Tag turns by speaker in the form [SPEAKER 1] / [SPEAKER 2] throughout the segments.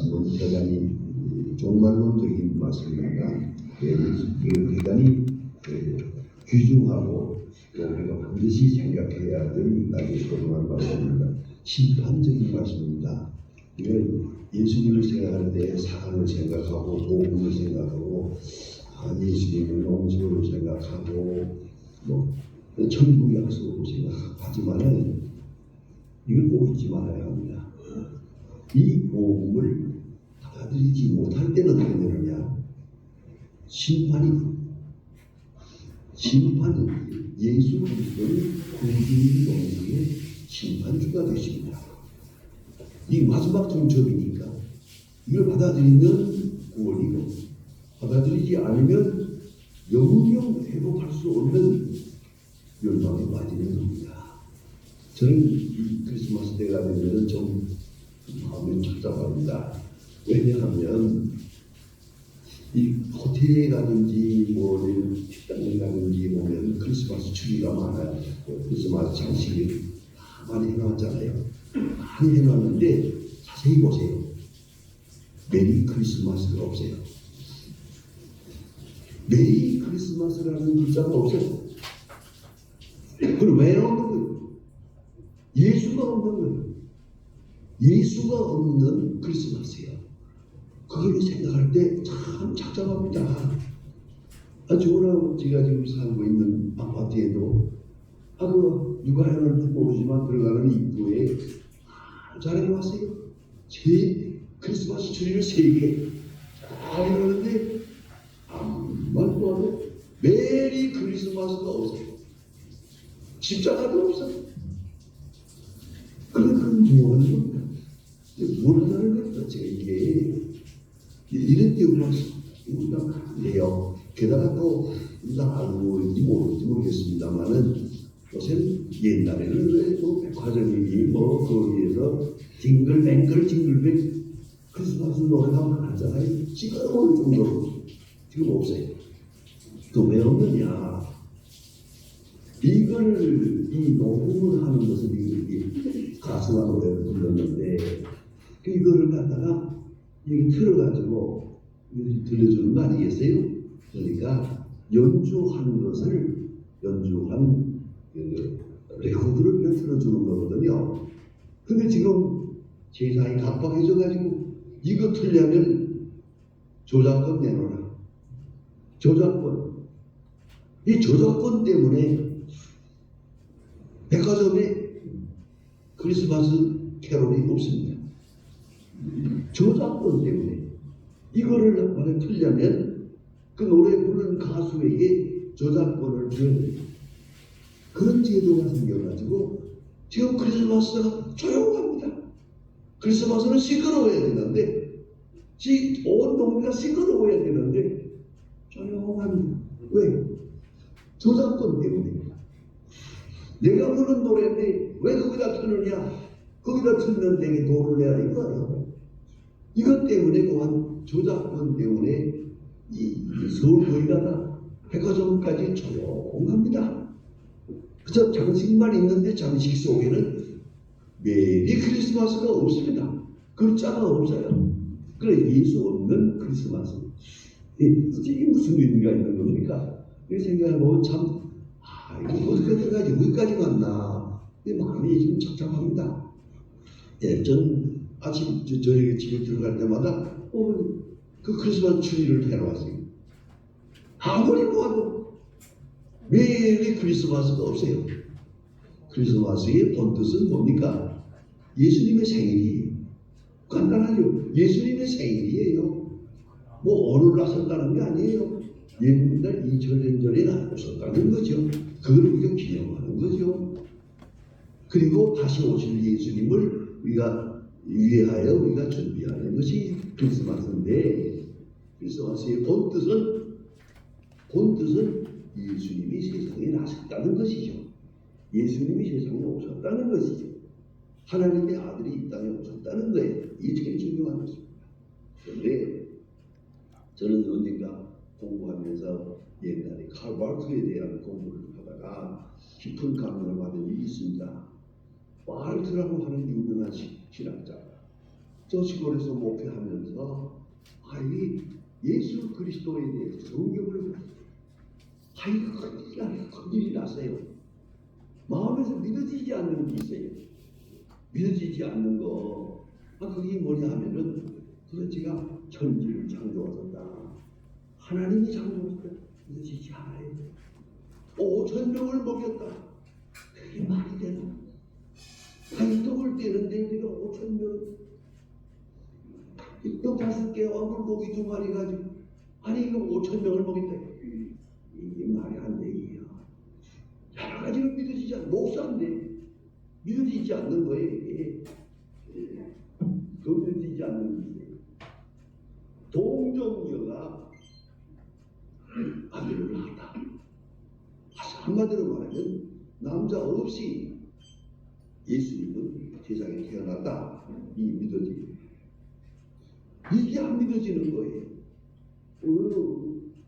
[SPEAKER 1] 말씀은 대단히 종말론적인 말씀입니다. 대단히 귀중하고 또 우리가 반드시 생각해야 될 아주 소중한 말씀입니다. 심판적인 말씀입니다. 이건 예수님을 생각할 때 사랑을 생각하고 복음을 생각하고 예수님을 용서로 생각하고 천국 약속으로 생각하지만은 이걸 꼭 잊지 말아야 합니다. 이 복음을 받아들이지 못할 때는 어떻게 되느냐? 심판은 예수 그리스도의 구주의 동시에 심판주가 되십니다. 이 마지막 통첩이니까 이걸 받아들이면 구원이고 받아들이지 않으면 영영 회복할 수 없는 멸망에 빠지는 겁니다. 저는 이 크리스마스 때가 되면 좀 마음이 착잡합니다. 왜냐하면 이 호텔에 가든지 식당에 가든지 보면 크리스마스 추리가 많아요. 크리스마스 장식을 많이 해놨잖아요. 많이 해놨는데 자세히 보세요. 메리 크리스마스가 없어요. 메리 크리스마스라는 글자가 없어요. 그럼 왜 없는 거예요? 예수가 없는 거예요. 예수가 없는 크리스마스예요. 그걸로 생각할 때 참 착잡합니다. 저는 제가 지금 살고 있는 아파트에도 누가 해놨는지 모르지만 들어가는 입구에 잘 해놨어요. 크리스마스 트리를 3개 잘 해놨는데 아무만 봐도 메리 크리스마스가 없어요. 십자가도 없어요. 그건 뭐 하는 겁니까? 뭘 하는 겁니까? 제가 이게 이런 경우가 해요. 게다가 또 알고 있는지 모르겠습니다만은 요새 옛날에는 왜 백화점이 거기에서 징글뱅글 크리스마스 노래가 많았잖아요. 시끄러울 정도로 지금 없어요. 또 왜 없느냐? 이 녹음을 하는 것은 가수가 노래를 불렀는데 이거를 갖다가 여기 틀어가지고 들려주는 거 아니겠어요? 그러니까 연주한 레코드를 틀어주는 거거든요. 근데 지금 세상이 각박해져가지고 이거 틀려면 저작권 내놓으라. 이 저작권 때문에 백화점에 크리스마스 캐롤이 없습니다. 저작권 때문에 이거를 만약 틀려면 그 노래 부르는 가수에게 저작권을 줘야 돼요. 그런 제도가 생겨가지고 지금 크리스마스가 조용합니다. 크리스마스는 시끄러워야 되는데 온 동네가 시끄러워야 되는데 조용합니다. 왜? 저작권 때문입니다. 내가 부른 노래인데 왜 거기다 틀느냐? 거기다 틀면 내게 돈을 내라 이거예요. 이것 때문에 또한 저작권 때문에 이 서울 거리가 다 백화점까지 조용합니다. 그래서 장식만 있는데 장식 속에는 메리 크리스마스가 없습니다. 글자가 없어요. 그래 예수 없는 크리스마스. 이게 무슨 의미가 있는 겁니까? 이 생각해보면 참 이거 어떻게까지 여기까지 갔나 마음이 지금 착잡합니다. 전 아침 저희 집에 들어갈 때마다 그 크리스마스 추리를 해놓았어요. 아무리 보아도 메리 크리스마스가 없어요. 크리스마스의 본뜻은 뭡니까? 예수님의 생일이에요. 간단하죠. 예수님의 생일이에요. 오늘 나섰다는 게 아니에요. 옛날 2000년 전에 나섰다는 거죠. 그걸 우리가 기념하는 거죠. 그리고 다시 오실 예수님을 우리가 위하여 우리가 준비하는 것이 크리스마스인데, 크리스마스의 본뜻은 예수님이 세상에 나섰다는 것이죠. 예수님이 세상에 오셨다는 것이죠. 하나님의 아들이 이 땅에 오셨다는 거예요. 이게 제일 중요한 것입니다. 그런데 저는 언젠가 공부하면서 옛날에 칼 바르트에 대한 공부를 하다가 깊은 감명을 받은 일이 있습니다. 바르트라고 하는 유명한 신학자, 저 시골에서 목회하면서 이 예수 그리스도에 대해서 성경을 큰일이 났어요. 마음에서 믿어지지 않는 게 있어요. 믿어지지 않는 거. 그게 뭐냐 하면은 도대체가 천지를 창조하셨다. 하나님이 창조하셨다. 믿어지지 않아요. 5,000명을 먹였다. 그게 말이 되나? 한 떡을 떼는데 우리가 5,000명, 떡 5개와 물고기 2마리 가지고, 아니 이거 5,000명을 먹였다. 이게 말이 안 되기야. 여러 가지로 믿어지지 않는, 목사인데 믿어지지 않는 거예요. 이게. 그 믿어지지 않는 게 있어요. 동정녀가 아들을 낳았다. 한마디로 말하면 남자 없이 예수님은 세상에 태어났다. 이 믿어지. 이게 안 믿어지는 거예요.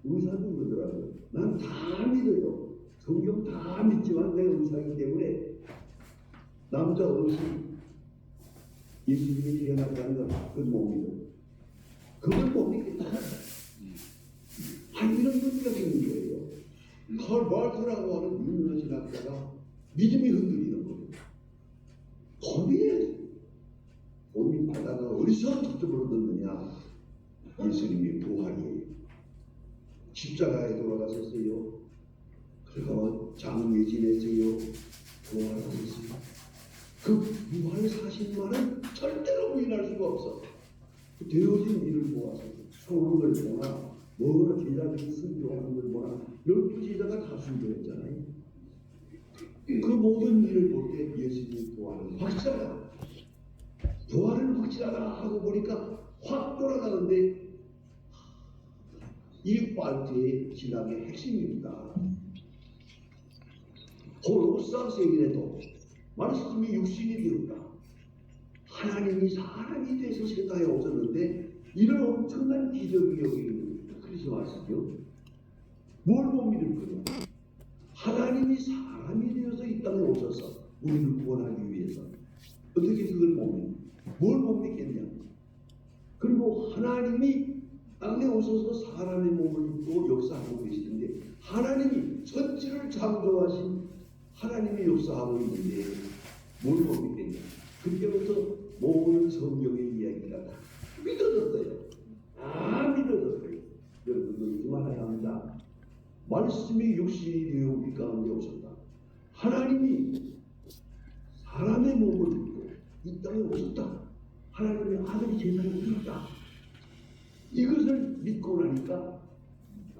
[SPEAKER 1] 의사도 그러더라고요. 난 다 믿어요. 성경 다 믿지만 내가 의사이기 때문에 남자 없이 예수님이 태어났다는 건 그건 못 믿어. 그걸 못 믿겠다. 이런 문제가 생긴 거예요. 칼 바르트라고 하는 유명한 신학자가 믿음이 흔들리는 거예요. 고민하다가 어디서 저쪽으로 듣느냐. 예수님이 부활이에요. 십자가에 돌아가셨어요. 그리고 장례 지냈어요. 부활하셨어요. 그 부활 사실만은 절대로 부인할 수가 없어. 되어진 일을 모아서 성한 걸 보나 뭐나 제자들이 순교하는 걸 보나 12제자가 다 순교했잖아요. 그 모든 일을 볼 때 예수님이 부활은 확실하다. 부활은 확실하다 하고 보니까 확 돌아가는데 이 발트의 신학의 핵심입니다. 홀로사스에게도 말씀이 육신이 되었다. 하나님이 사람이 돼서 세상에 오셨는데 이런 엄청난 기적이 여기 있는 크리스마스죠. 뭘 못 믿을 거냐? 하나님이 사람이 되어서 이 땅에 오셔서 우리를 구원하기 위해서 어떻게 그걸 못 믿냐? 뭘 못 믿겠냐? 그리고 하나님이 땅에 오셔서 사람의 몸을 입고 역사하고 계시는데 하나님이 천지를 창조하신 하나님이 역사하고 있는데 뭘 못 믿겠냐? 그때부터 모든 성경의 이야기가 다 믿어졌어요. 다 믿어졌어요. 여러분들 그만해야 합니다. 말씀이 육신이 되어 우리 가운데 오셨다. 하나님이 사람의 몸을 입고 이 땅에 오셨다. 하나님의 아들이 세상에 오셨다. 이것을 믿고 나니까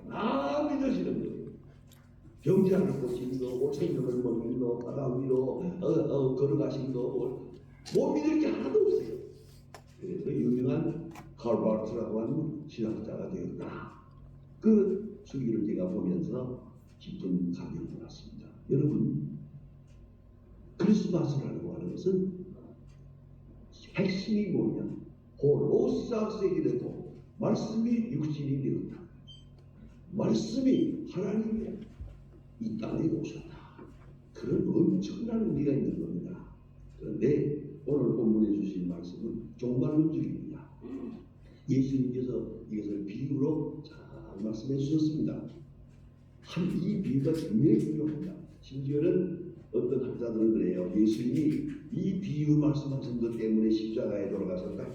[SPEAKER 1] 다 믿어지는 거예요. 병자를 고친 거, 5,000명을 먹인 거, 바다 위로 걸어가신 거, 못 믿을 게 하나도 없어요. 그래서 유명한 칼 바르트라고 하는 신학자가 되었다. 그 수기를 제가 보면서 깊은 감명을 받았습니다. 여러분, 크리스마스라고 하는 것은 핵심이 뭐냐? 홀로사스에게도 말씀이 육신이 되었다. 말씀이 하나님의 이 땅에 오셨다. 그런 엄청난 의미가 있는 겁니다. 그런데 오늘 본문에 주신 말씀은 종말론적입니다. 예수님께서 이것을 비유로 잘 말씀해 주셨습니다. 이 비유가 굉장히 중요합니다. 심지어는 어떤 학자들은 그래요. 예수님이 이 비유 말씀하신 것 때문에 십자가에 돌아가셨다.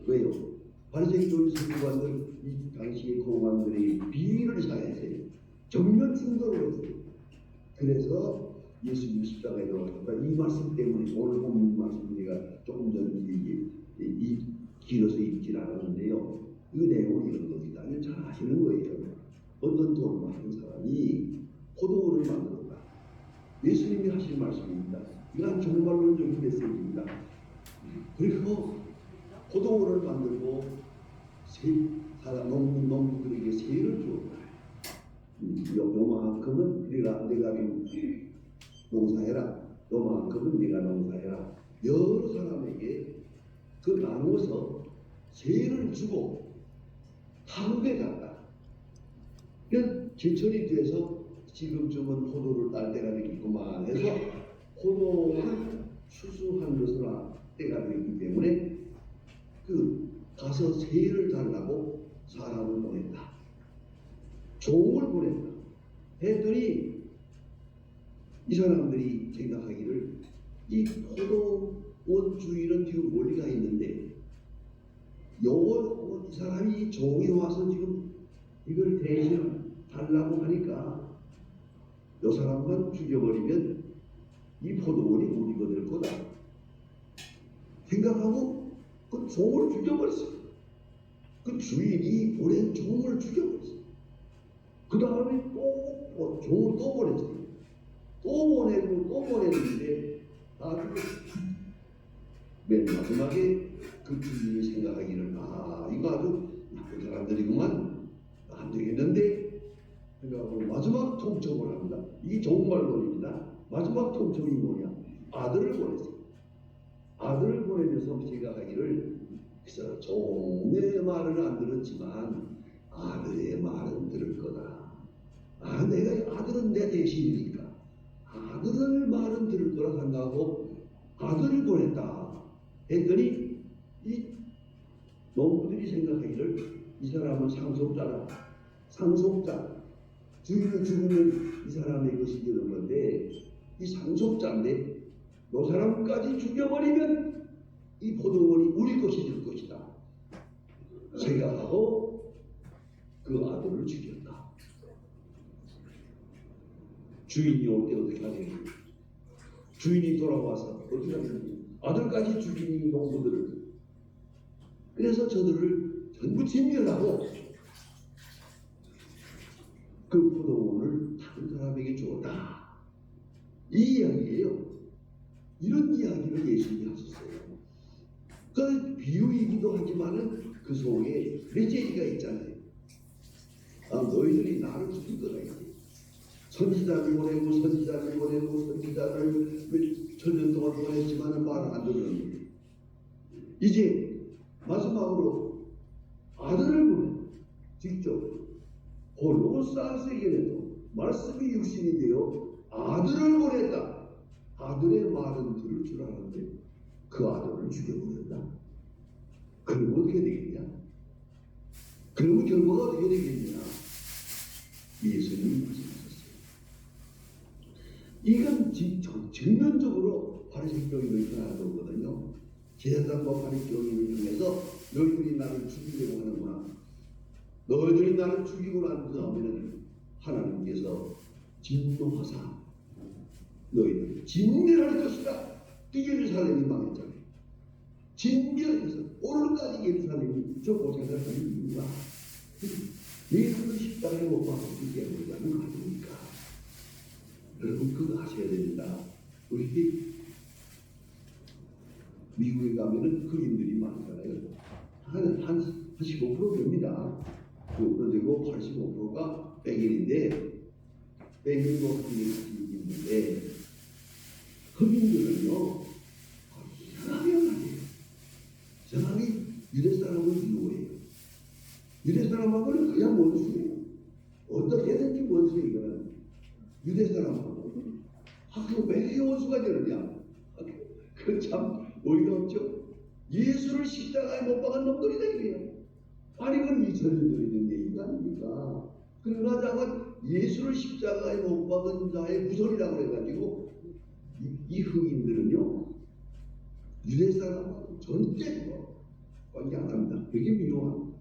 [SPEAKER 1] 왜요? 바리새인들 서기관들 이 당시의 고관들이 비유를 사용했어요. 정면 충돌을 했어요. 그래서 예수님이 십자가에 돌아가셨다. 이 말씀 때문에 오늘 본문 말씀 제가 조금 전에 이 길어서 읽질 않았는데요. 이 내용은 이런 겁니다. 잘 아시는 거예요. 어떤 돈 많은 사람이 포도원을 만들었다. 예수님이 하신 말씀입니다. 이건 종말론적인 메시지입니다. 그리고 포도원을 만들고 농부들에게 세를 주었다. 요만큼은 내가 농사해라. 요만큼은 네가 농사해라. 여러 사람에게 그 나누어서 세를 주고 한국에 갔다. 제철이 돼서 지금쯤은 포도를 딸 때가 되겠구만 해서 포도를 추수한 것으로 때가 되기 때문에 그 가서 세를 달라고 사람을 보냈다. 종을 보냈다. 했더니 이 사람들이 생각하기를 이 포도원 주인은 지금 멀리 가 있는데 이 사람이 종이 와서 지금 이걸 대신 달라고 하니까 이 사람만 죽여버리면 이 포도원이 우리가 될 거다 생각하고 그 종을 죽여버렸어요. 그 주인이 보낸 종을 죽여버렸어요. 그 다음에 또 종을 또 보냈어요. 또 보내고 또 보냈는데 맨 마지막에 그 주인이 생각하기를 이거 아주 나쁜 사람들이구만 안 되겠는데 생각하고 마지막 통첩을 합니다. 이게 종말론입니다. 마지막 통첩이 뭐냐? 아들을 보냈어요. 아들을 보내면서 생각하기를 그래서 종의 말은 안 들었지만 아들의 말은 들을 거다. 내가 아들은 내 대신이니까 아들의 말은 들을 거라 생각하고 아들을 보냈다 했더니 이 농부들이 생각하기를 이 사람은 상속자다. 상속자. 주인은 죽으면 이 사람의 것이 되는 건데 이 상속자인데 이 사람까지 죽여버리면 이 포도원이 우리 것이 될 것이다 생각하고 그 아들을 죽였다. 주인이 올 때 어떻게 하냐? 주인이 돌아와서 어떻게 하냐? 아들까지 죽인 이 농부들을 그래서 저들을 전부 진멸하고 그 포도원을 다른 사람에게 주었다. 이 이야기예요. 이런 이야기를 예수님이 하셨어요. 그 비유이기도 하지만은 그 속에 메시지가 있잖아요. 너희들이 나를 죽일 거다. 선지자를 보내고 선지자를 천년 동안 보냈지만은 말을 안 듣는 거예요. 이제 마지막으로 아들을 보내 직접 홀로고사스에게도 말씀이 육신이 되어 아들을 보냈다. 아들의 말은 들을 줄 알았는데 그 아들을 죽여버렸다. 그러면 어떻게 되겠냐? 그러면 결과가 어떻게 되겠냐? 예수님이 말씀하셨어요. 이건 전면적으로 바리새교인을 하는 거거든요. 제사장과 바리새교인을 통해서 너희들이 나를 죽이려고 하는구나. 너희들이 나를 죽이고 난 다음에는 하나님께서 진노하사 너희들을 진멸할 것이다. 이 예루살렘이 망했잖아요. 진멸해서 오늘까지 예루살렘이 저 고생각하는 이유가 예수를 십자가에 못 박고 죽게 하는 거 아닙니까? 여러분 그거 아셔야 됩니다. 우리 미국에 가면은 흑인들이 많잖아요. 한 15% 됩니다. 5% 되고 85%가 백인인데 백인도 흑인이 있는데 흑인들은요 이상하게 말이에요. 이상하게 유대 사람을 미워해요. 유대 사람하고는 그냥 원수예요. 어떻게든지 원수예요. 이거는 유대 사람하고 왜 원수가 되느냐? 그 참 어이가 없죠. 예수를 십자가에 못 박은 놈들이다 이래요. 아니 그건 이스라엘들이 된 얘기가 아닙니까? 그러나 자가 예수를 십자가에 못 박은 자의 후손이라고 해가지고 이 흑인들은요 유대 사람하고 전쟁 관계 안 합니다. 되게 미워합니다.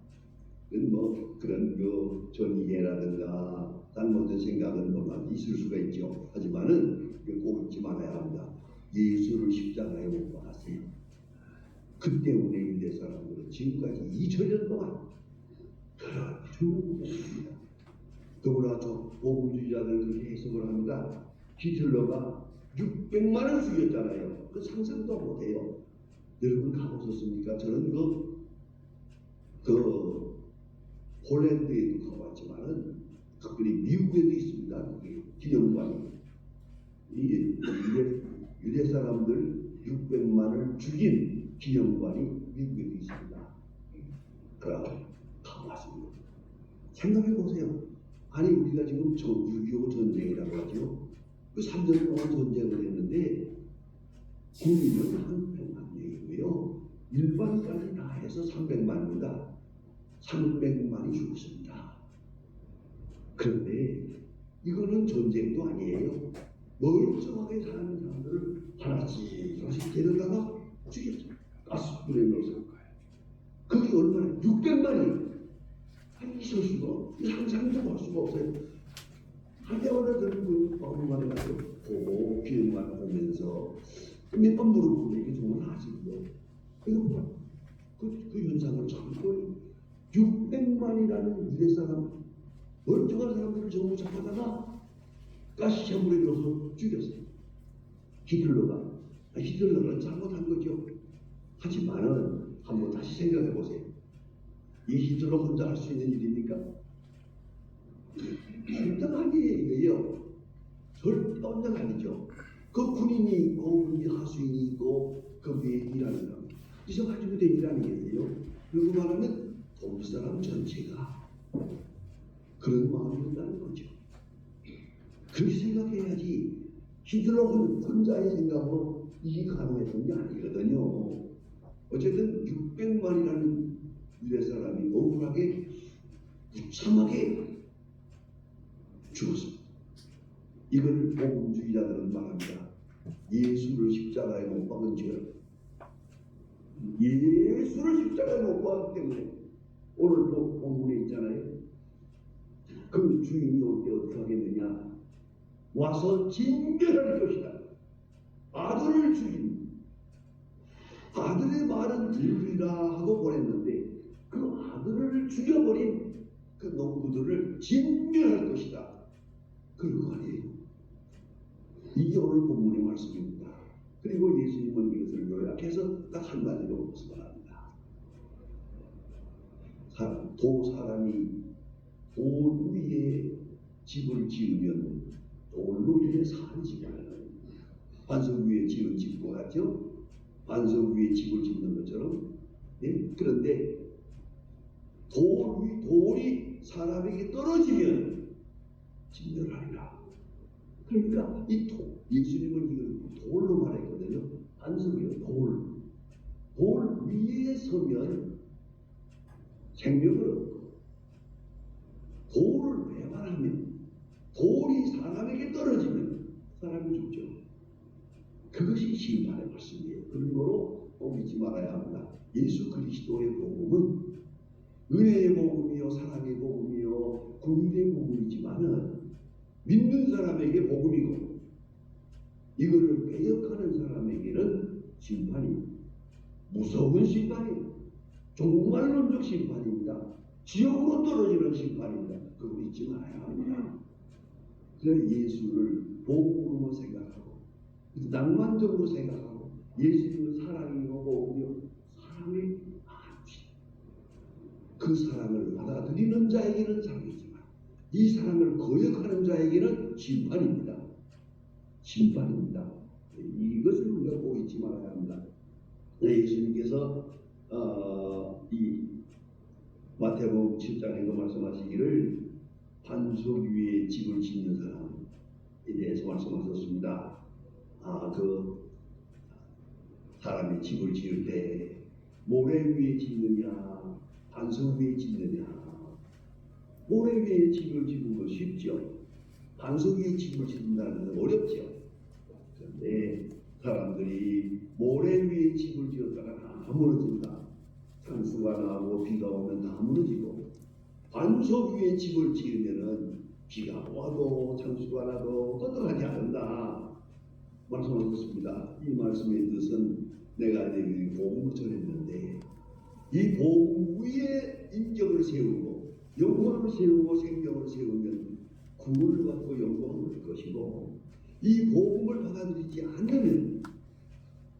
[SPEAKER 1] 그런 전이해라든가 잘못된 생각은 있을 수가 있죠. 하지만은 꼭 잊지 말아야 합니다. 예수를 십자가에 못 박았어요. 그 때문에 유대 사람들은 지금까지 2000년 동안 그런 죽음을 했습니다. 더구나 저 보금주의자들 그렇게 해석을 합니다. 히틀러가 600만을 죽였잖아요. 그 상상도 못해요. 여러분 가보셨습니까? 저는 폴란드에도 가봤지만은 특별히 미국에도 있습니다. 그게 기념관이 유대 사람들 600만을 죽인 기념관이 미국에도 있습니다. 그럼 가봤습니다. 생각해 보세요. 아니 우리가 지금 6.25 전쟁이라고 하죠. 그 3년 동안 전쟁을 했는데 국민은 한 100만 명이고요. 일반까지 다 해서 300만입니다. 300만이 죽었습니다. 그런데 이거는 전쟁도 아니에요. 멀쩡하게 사는 사람들을 하나씩 데려다가 죽였어요. 가스불에 넣어서. 그게 얼마나 600만이 있을 수가 상상도 할 수가 없어요. 한대원에 들은 그 마음만에 가서 보고 기억만 보면서 몇 번 물어보면 이게 정말 아직도 그리고 그 현상을 참고 600만이라는 유대 사람 멀쩡한 사람들을 전부 잡아다가 가스체물에 넣어서 죽였어요. 히틀러는 잘못한 거죠. 하지만은 한번 다시 생각해 보세요. 이 히틀러 혼자 할 수 있는 일입니까? 절대 아니에요. 절대 혼자가 아니죠. 그 군인이 있고 하수인이 있고 그 위에 일하는 사람 이서 가지고 된 일 아니겠어요? 그리고 말하면 돈 사람 전체가 그런 마음이었다는 거죠. 그렇게 생각해야지 히틀러 혼자의 생각으로 이게 가능했던 게 아니거든요. 어쨌든 600만이라는 유대 사람이 억울하게 무참하게 죽었습니다. 이걸 복음주의자들은 말합니다. 예수를 십자가에 못 박은 죄. 예수를 십자가에 못 박았기 때문에 오늘 본문에 있잖아요. 그 주인이 올 때 어떻게 하겠느냐? 와서 진멸할 것이다. 아들을 죽인 아들의 말은 들으리라 하고 보냈는데 그 아들을 죽여버린 그 농부들을 진멸할 것이다. 그런 거 아니에요. 이게 오늘 본문의 말씀입니다. 그리고 예수님은 이것을 요약해서 딱 한마디로 말합니다. 사람이 돌 위에 집을 지으면 돌로 위에 산 집을 반석 위에 지은 집과 같죠? 반석 위에 집을 짓는 것처럼. 예? 그런데 돌이 사람에게 떨어지면 진멸하리라. 그러니까 예수님은 이걸 돌로 말했거든요. 반석이요. 돌 위에 서면 생명을 얻고 돌을 배반하면 돌이 사람에게 떨어지면 사람이 죽죠. 그것이 심판의 말씀이에요. 그런 거로 믿지 말아야 합니다. 예수 그리스도의 복음은 은혜의 복음이요, 사랑의 복음이요, 긍휼의 복음이지만은 믿는 사람에게 복음이고 이거를 배역하는 사람에게는 심판이 무서운 심판이에요. 종말론적 심판입니다. 지옥으로 떨어지는 심판입니다. 그거 잊지 말아야 합니다. 그래서 예수를 복음으로 생각하고 낭만적으로 생각하고 예수님은 사랑이고 복음이요 사랑의 아버지 그 사랑을 받아들이는 자에게는 사랑이지만 이 사랑을 거역하는 자에게는 심판입니다. 심판입니다. 이것을 우리가 꼭 잊지 말아야 합니다. 예수님께서 이 마태복음 7장에서 말씀하시기를 반석 위에 집을 짓는 사람에 대해서 말씀하셨습니다. 그 사람이 집을 지을 때 모래 위에 짓느냐 반석 위에 짓느냐. 모래 위에 집을 짓는 거 쉽죠. 반석 위에 집을 짓는다는 건 어렵죠. 그런데 사람들이 모래 위에 집을 지었다가 다 무너진다. 창수가 나고 비가 오면 다 무너지고 반석 위에 집을 지으면은 비가 와도 창수가 나도 끄떡하지 않는다. 말씀하셨습니다. 이 말씀의 뜻은 내가 너희에게 복음을 전했는데 이 복음 위에 인격을 세우고 영광을 세우고 생명을 세우면 구원을 받고 영광을 얻을 것이고 이 복음을 받아들이지 않으면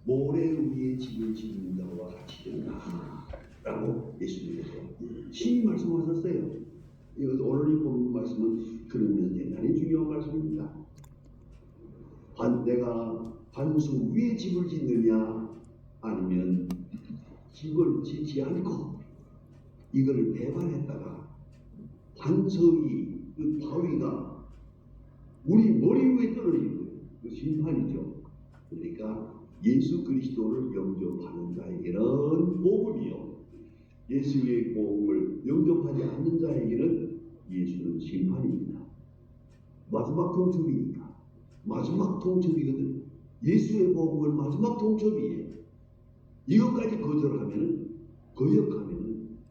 [SPEAKER 1] 모래 위에 집을 짓는 자와 같이 된다 라고 예수님께서 신이 말씀하셨어요. 이것 오늘 이 본문 말씀은 그러면 대단히 중요한 말씀입니다. 내가 반석 위에 집을 짓느냐 아니면 집을 짓지 않고 이걸 배반했다가 반석이 그 바위가 우리 머리 위에 떨어지는 거예요. 그 심판이죠. 그러니까 예수 그리스도를 영접하는 자에게는 복음이요, 예수의 복음을 영접하지 않는 자에게는 예수는 심판입니다. 마지막 통첩이니까. 마지막 통첩이거든. 예수의 복음은 마지막 통첩이에요. 이것까지 거역하면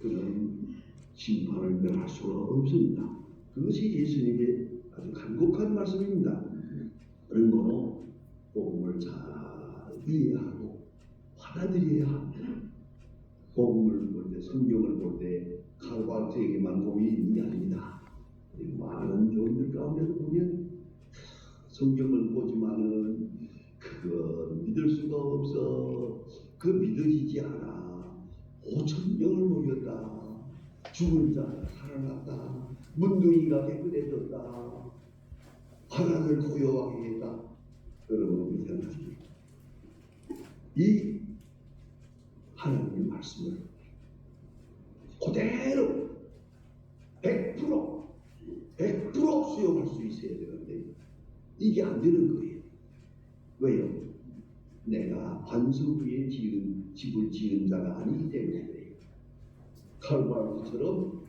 [SPEAKER 1] 그는 심판을 면할 수가 없습니다. 그것이 예수님의 아주 간곡한 말씀입니다. 그런 거로 복음을 잘 이해하고 받아들여야 합니다. 복음을 볼 때, 성경을 볼 때 칼바르트에게만 복이 있는 게 아닙니다. 많은 종들 가운데도 보면 성경을 보지만은 그거 믿을 수가 없어. 그 믿어지지 않아. 5,000명을 먹였다. 죽은 자가 살아났다. 문둥이가 깨끗해졌다. 하나님을 고요하게 했다. 여러분 생각하십니까? 이 하나님의 말씀을 그대로 100% 수용할 수 있어야 되는데 이게 안 되는 거예요. 왜요? 내가 반석 위에 집을 지은 자가 아니기 때문에 그래요. 칼바르트처럼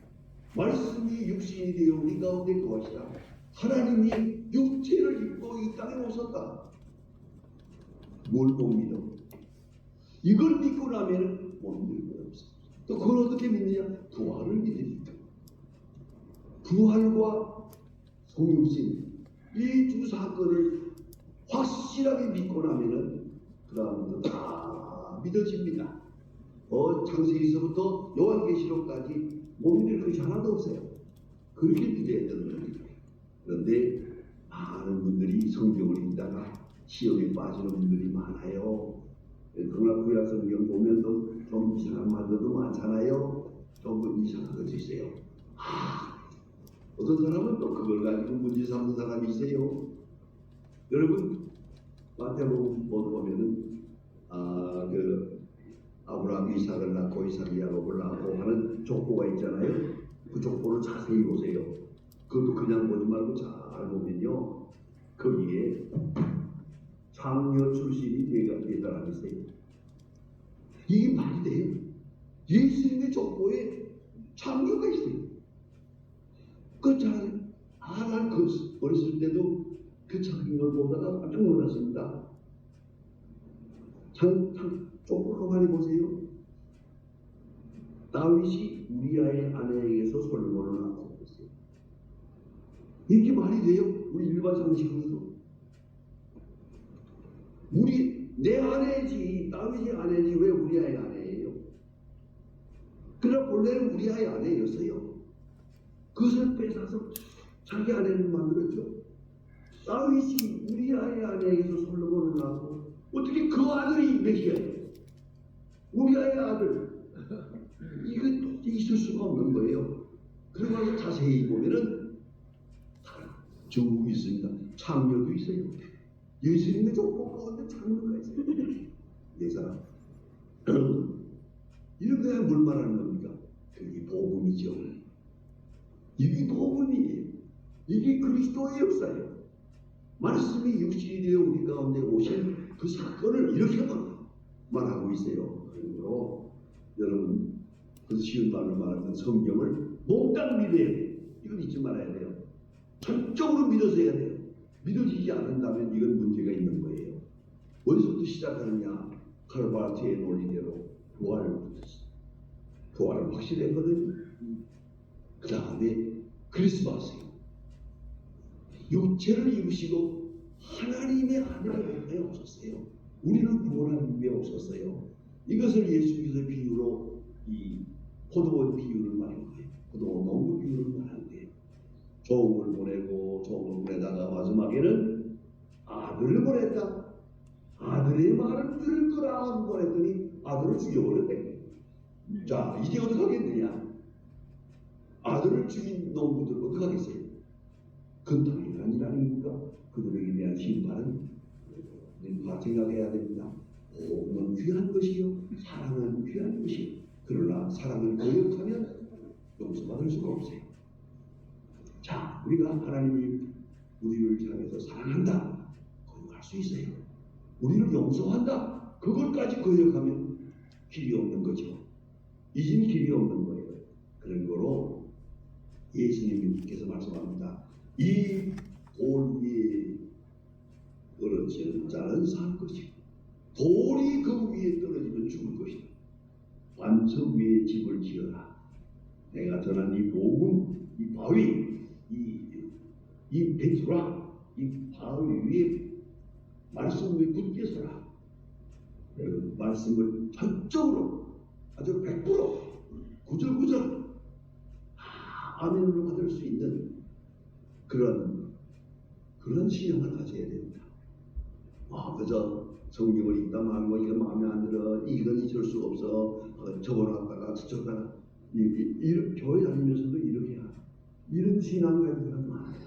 [SPEAKER 1] 말씀이 육신이 되어 우리 가운데 거하시라. 하나님이 육체를 입고 이 땅에 오셨다. 뭘 못 믿어? 이걸 믿고 나면 못 믿을 거 없어. 또 그걸 어떻게 믿느냐? 부활을 믿으니까. 부활과 성육신 이 두 사건을 확실하게 믿고 나면은 그 다음부터 다 믿어집니다. 창세기서부터 요한계시록까지 못 믿을 것이 하나도 없어요. 그렇게 믿어야 되는 겁니다. 그런데 많은 분들이 성경을 읽다가 시험에 빠지는 분들이 많아요. 그러나 구약 성경 보면 좀 이상한 말들도 많잖아요. 좀 이상한 것도 있어요. 어떤 사람은 또 그걸 가지고 문제 삼는 사람이 있어요. 여러분 마태복음 보면은 아브라함이 이삭을 낳고 이삭이 야곱을 낳고 하는 족보가 있잖아요. 그 족보를 자세히 보세요. 그것도 그냥 보지 말고 잘 보면요, 거기에 장녀 출신이 네 사람이 있어요. 이게 말이 돼요? 예수님의 족보에 장녀가 있어요. 난 어렸을 때도 그 장녀를 보다가 깜짝 놀랐습니다. 족보를 가만히 보세요. 다윗이 우리아의 아내에게서 솔로몬을 낳고 있어요. 이게 말이 돼요? 우리 일반 상식으로도. 내 아내지, 다윗의 아내지 왜 우리아의 아내예요? 그러나 본래는 우리아의 아내였어요. 그것을 뺏어서 자기 아내를 만들었죠. 다윗이 우리아의 아내에게서 솔로몬을 낳고 어떻게 그 아들이 메시아예요? 우리아의 아들. 이건 있을 수가 없는 거예요. 그러고 자세히 보면은 정국이 있습니다. 창녀도 있어요. 예수님의 족보 가운데 창녀가 있어요. 네 사람. 이런 거야 뭘 말하는 겁니까? 그게 복음이죠. 이게 복음이에요. 이게 그리스도의 역사예요. 말씀이 육신이 되어 우리 가운데 오신 그 사건을 이렇게 말하고 있어요. 그러므로 여러분 그 쉬운 말로 말하는 성경을 몽땅 믿어야 돼요. 이건 잊지 말아야 돼요. 전적으로 믿어서 해야 돼요. 믿어지지 않는다면 이건 문제가 있는 거예요. 어디서부터 시작하느냐? 칼바르트의 논리대로 부활부터 부활은 확실했거든요. 그 다음에 크리스마스예요. 육체를 입으시고 하나님의 아내가 오셨어요. 우리는 부활한 위에 오셨어요. 이것을 예수께서 비유로 이 포도원 비유를 말한 거예요. 포도원 농부 비유를 말한 거예요. 종을 보내다가 마지막에는 아들을 보냈다. 아들의 말을 들을 거라 하고 보냈더니 아들을 죽여버렸대. 자, 이제 어떻게 하겠느냐? 아들을 죽인 농부들 어떻게 하겠어요? 그건 당연한 일 아닙니까? 그들에게 대한 심판은 우리가 생각해야 됩니다. 복음은 귀한 것이요, 사랑은 귀한 것이요. 그러나 사랑을 거역하면 용서받을 수가 없어요. 자, 우리가 하나님이 우리를 향해서 사랑한다, 거역할 수 있어요. 우리를 용서한다, 그것까지 거역하면 길이 없는 거죠. 이젠 길이 없는 거예요. 그런 거로 예수님께서 말씀합니다. 이 돌 위에 떨어지는 자는 살 것이고 돌이 그 위에 떨어지면 죽을 것이다. 반석 위에 집을 지어라. 내가 전한 이 복음, 이 바위, 이 백수라, 이 바위 위에 말씀 위에 굳게 서라. 말씀을 전적으로 아주 100% 구절구절 아멘으로 받을 수 있는 그런 신앙을 가져야 됩니다. 그저 성경을 읽다 말고 이거 마음에 안 들어, 이건 잊을 수 없어, 적어놨다가 저쪽다가 교회 다니면서도 이렇게 이런 신앙 가진 사람 많아요.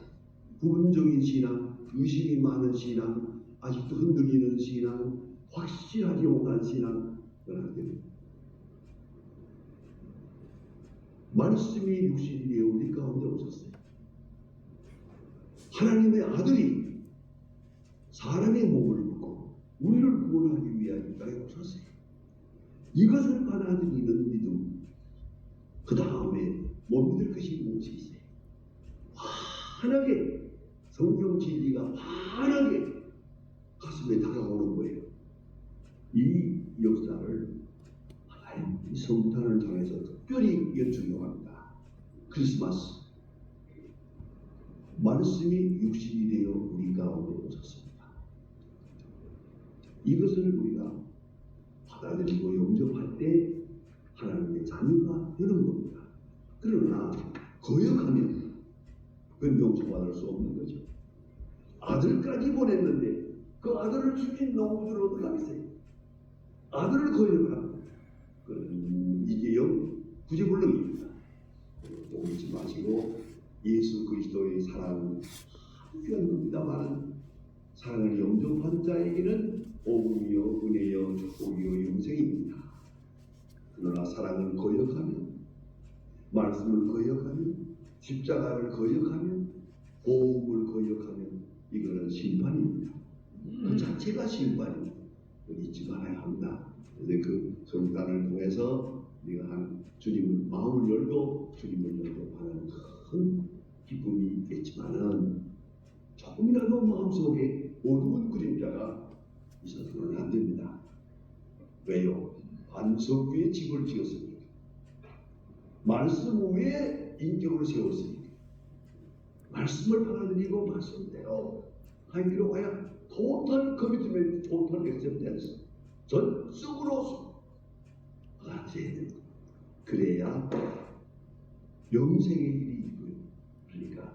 [SPEAKER 1] 부분적인 신앙, 의심이 많은 신앙, 아직도 흔들리는 신앙, 확실하지 못한 신앙, 그런 데 말씀이 육신이 되어 우리 가운데 오셨어요. 하나님의 아들이 사람의 몸을 입고 우리를 구원하기 위하여 이 땅에 오셨어요. 이것을 받아들이는 믿음, 그 다음에 못 믿을 것이 무엇이 있어요? 환하게 성경 진리가 환하게 가슴에 다가오는 거예요. 이 역사를 하나님 성탄을 통해서 특별히 연중합니다. 크리스마스 말씀이 육신이 되어 우리 가운데 오셨습니다. 이것을 우리가 받아들이고 영접할 때 하나님의 자녀가 되는 겁니다. 그러나 거역하면 그건 용서받을 수 없는 거죠. 아들까지 보냈는데 그 아들을 주신 농부들 어떡하겠어요? 아들을 거역합니다. 이게 구제불능입니다. 오지 마시고 예수 그리스도의 사랑은 귀한 겁니다만 사랑을 영접한 자에게는 복음이요 은혜요 축복이요 영생입니다. 그러나 사랑을 거역하면, 말씀을 거역하면, 십자가를 거역하면, 복음을 거역하면 이거는 심판입니다. 그 자체가 심판입니다. 잊지 말아야 합니다. 그런데 그 성탄을 통해서 우리가 주님을 마음을 열고 주님을 영접하는 큰 기쁨이 있겠지만은 조금이라도 마음속에 어두운 그림자가 있어서는 안 됩니다. 왜요? 반석 위에 집을 지었으니까, 말씀 위에 인격을 세웠으니까, 말씀을 받아들이고 말씀대로 하기로 하여 토탈 커미트먼트, 토탈 액셉텐스, 전적으로 받아들여야 됩니다. 그래야 영생의 길이 있고요. 그러니까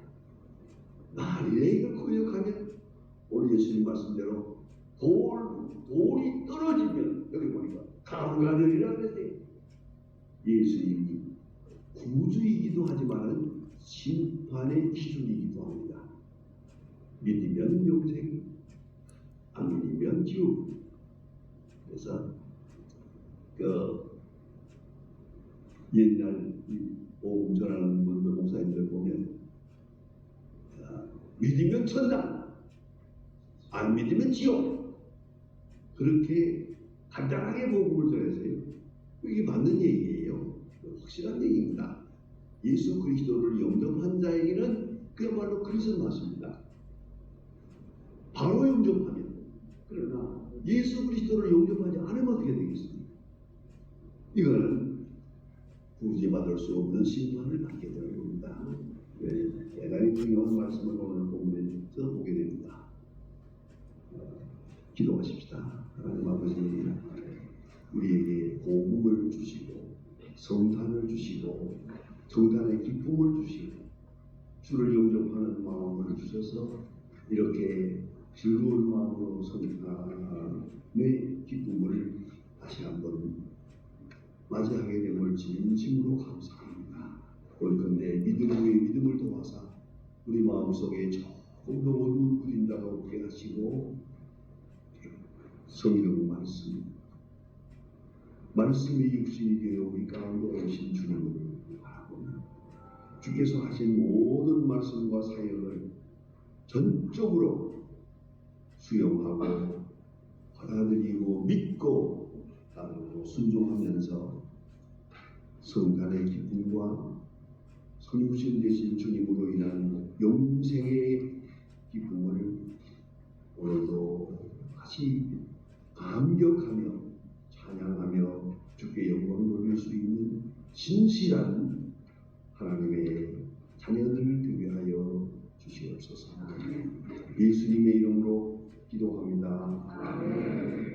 [SPEAKER 1] 만일에 이걸 거역하면 오늘 예수님 말씀대로 돌이 떨어지면, 여기 보니까 가루가 되리라 그랬어요. 예수님이 구주이기도 하지만 심판의 기준이기도 합니다. 믿으면 영생, 안 믿으면 지옥. 그래서 옛날 복음 전하는 분들, 목사님들 보면 믿으면 천당, 안 믿으면 지옥. 그렇게 간단하게 복음을 전해서요. 이게 맞는 얘기예요. 확실한 얘기입니다. 예수 그리스도를 영접한 자에게는 그야말로 크리스마스입니다. 바로 영접하면. 그러나 예수 그리스도를 영접하지 않으면 어떻게 되겠습니까? 이거는 구제받을 수 없는 심판을 받게 되는 겁니다. 대단히 중요한 말씀을 오늘 본문에서 보게 됩니다. 기도하십시다. 하나님 아버지, 우리에게 복음을 주시고 성탄을 주시고 성탄의 기쁨을 주시고 주를 영접하는 마음을 주셔서 이렇게 즐거운 마음으로 성탄의 기쁨을 다시 한번 맞이하게 됨을 진심으로 감사합니다. 원컨대 믿음 위에 믿음을 도와서 우리 마음속에 조금 더 어두운 그림자가 없게 하시고 성경 말씀이 육신이 되어 우리 가운데 오신 주님을 바라보며 주께서 하신 모든 말씀과 사역을 전적으로 수용하고 받아들이고 믿고 따르고 순종하면서 성탄의 기쁨과 선유신 되신 주님으로 인한 영생의 기쁨을 오늘도 다시 감격하며 찬양하며 주께 영광을 돌릴 수 있는 진실한 하나님의 자녀들 되게 하여 주시옵소서. 예수님의 이름으로 기도합니다.